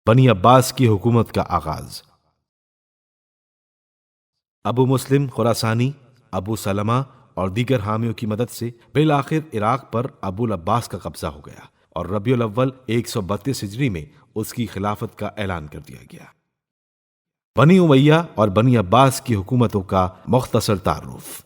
بنی عباس کی حکومت کا آغاز۔ ابو مسلم خراسانی، ابو سلمہ اور دیگر حامیوں کی مدد سے بالآخر عراق پر ابو العباس کا قبضہ ہو گیا اور ربیع الاول 132 ہجری میں اس کی خلافت کا اعلان کر دیا گیا۔ بنی امیہ اور بنی عباس کی حکومتوں کا مختصر تعارف۔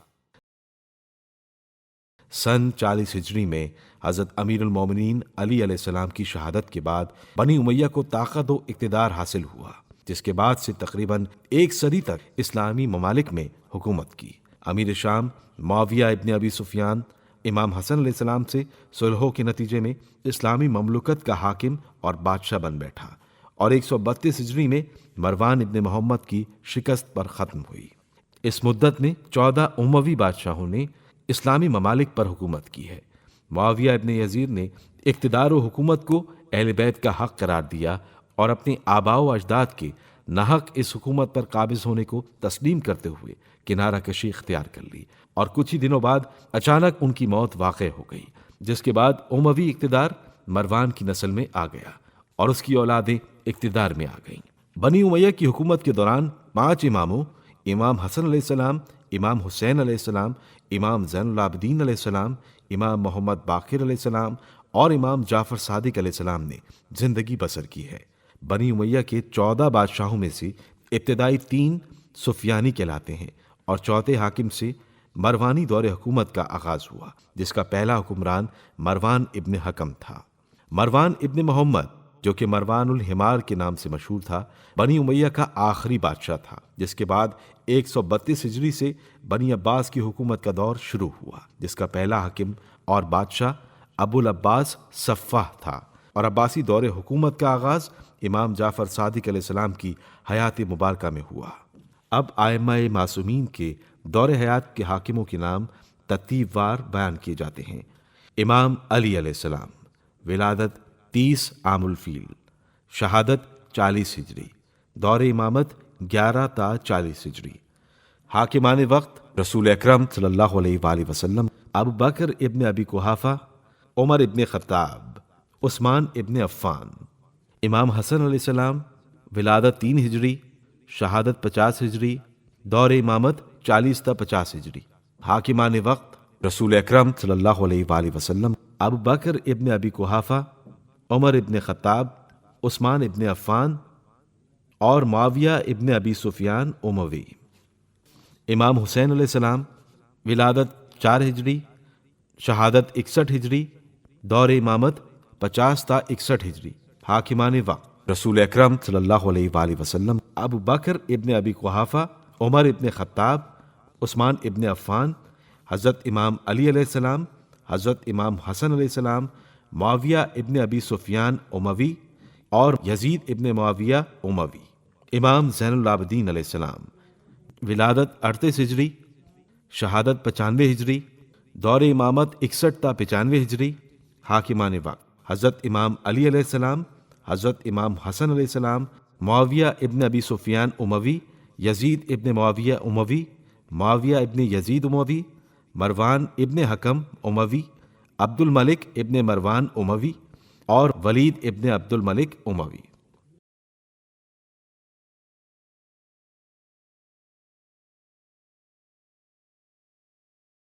سن 40 ہجری میں حضرت امیر المومنین علی علیہ السلام کی شہادت کے بعد بنی امیہ کو طاقت و اقتدار حاصل ہوا، جس کے بعد سے تقریباً ایک صدی تک اسلامی ممالک میں حکومت کی۔ امیر شام معاویہ ابن ابی سفیان امام حسن علیہ السلام سے صلحوں کے نتیجے میں اسلامی مملکت کا حاکم اور بادشاہ بن بیٹھا اور 132 ہجری میں مروان ابن محمد کی شکست پر ختم ہوئی۔ اس مدت میں 14 اموی بادشاہوں نے اسلامی ممالک پر حکومت کی ہے۔ معاویہ ابن یزید نے اقتدار و حکومت کو اہل بیت کا حق قرار دیا اور اپنے آباء و اجداد کے ناحق اس حکومت پر قابض ہونے کو تسلیم کرتے ہوئے کنارہ کشی اختیار کر لی، اور کچھ ہی دنوں بعد اچانک ان کی موت واقع ہو گئی، جس کے بعد اموی اقتدار مروان کی نسل میں آ گیا اور اس کی اولادیں اقتدار میں آ گئیں۔ بنی امیہ کی حکومت کے دوران 5 اماموں، امام حسن علیہ السلام، امام حسین علیہ السلام، امام زین العابدین علیہ السلام، امام محمد باقر علیہ السلام اور امام جعفر صادق علیہ السلام نے زندگی بسر کی ہے۔ بنی امیہ کے 14 بادشاہوں میں سے ابتدائی 3 سفیانی کہلاتے ہیں اور چوتھے حاکم سے مروانی دور حکومت کا آغاز ہوا، جس کا پہلا حکمران مروان ابن حکم تھا۔ مروان ابن محمد، جو کہ مروان الحمار کے نام سے مشہور تھا، بنی امیہ کا آخری بادشاہ تھا، جس کے بعد 132 ہجری سے بنی عباس کی حکومت کا دور شروع ہوا، جس کا پہلا حاکم اور بادشاہ ابو العباس صفاح تھا، اور عباسی دور حکومت کا آغاز امام جعفر صادق علیہ السلام کی حیات مبارکہ میں ہوا۔ اب ائمہ معصومین کے دور حیات کے حاکموں کے نام ترتیب وار بیان کیے جاتے ہیں۔ امام علی علیہ السلام، ولادت 30 عام الفیل، شہادت 40 ہجری، دور امامت 11 تا 40 ہجری، حاکمان وقت رسول اکرم صلی اللہ علیہ وآلہ وسلم، ابو بکر ابن ابی قحافہ، عمر ابن خطاب، عثمان ابن عفان۔ امام حسن علیہ السلام، ولادت 3 ہجری، شہادت 50 ہجری، دور امامت 40 تا 50 ہجری، حاکمان وقت رسول اکرم صلی اللہ علیہ وآلہ وسلم، ابو بکر ابن ابی قحافہ، عمر ابن خطاب، عثمان ابن عفان اور معاویہ ابن ابی سفیان اموی۔ امام حسین علیہ السلام، ولادت 4 ہجری، شہادت 61 ہجری، دور امامت 50 تا 61 ہجری، حاکمان وقت رسول اکرم صلی اللہ علیہ وآلہ وسلم، ابو بکر ابن ابی قحافہ، عمر ابن خطاب، عثمان ابن عفان، حضرت امام علی علیہ السلام، حضرت امام حسن علیہ السلام، معاویہ ابن ابی سفیان اموی اور یزید ابن معاویہ اموی۔ امام زین العابدین علیہ السلام، ولادت 38 ہجری، شہادت 95 ہجری، دور امامت 61 تا 95 ہجری، حاکمان وقت حضرت امام علی علیہ السلام، حضرت امام حسن علیہ السلام، معاویہ ابن ابی سفیان اموی، یزید ابن معاویہ اموی، معاویہ ابن یزید اموی، مروان ابن حکم اموی، عبد الملک ابن مروان اموی اور ولید ابن عبد الملک اموی۔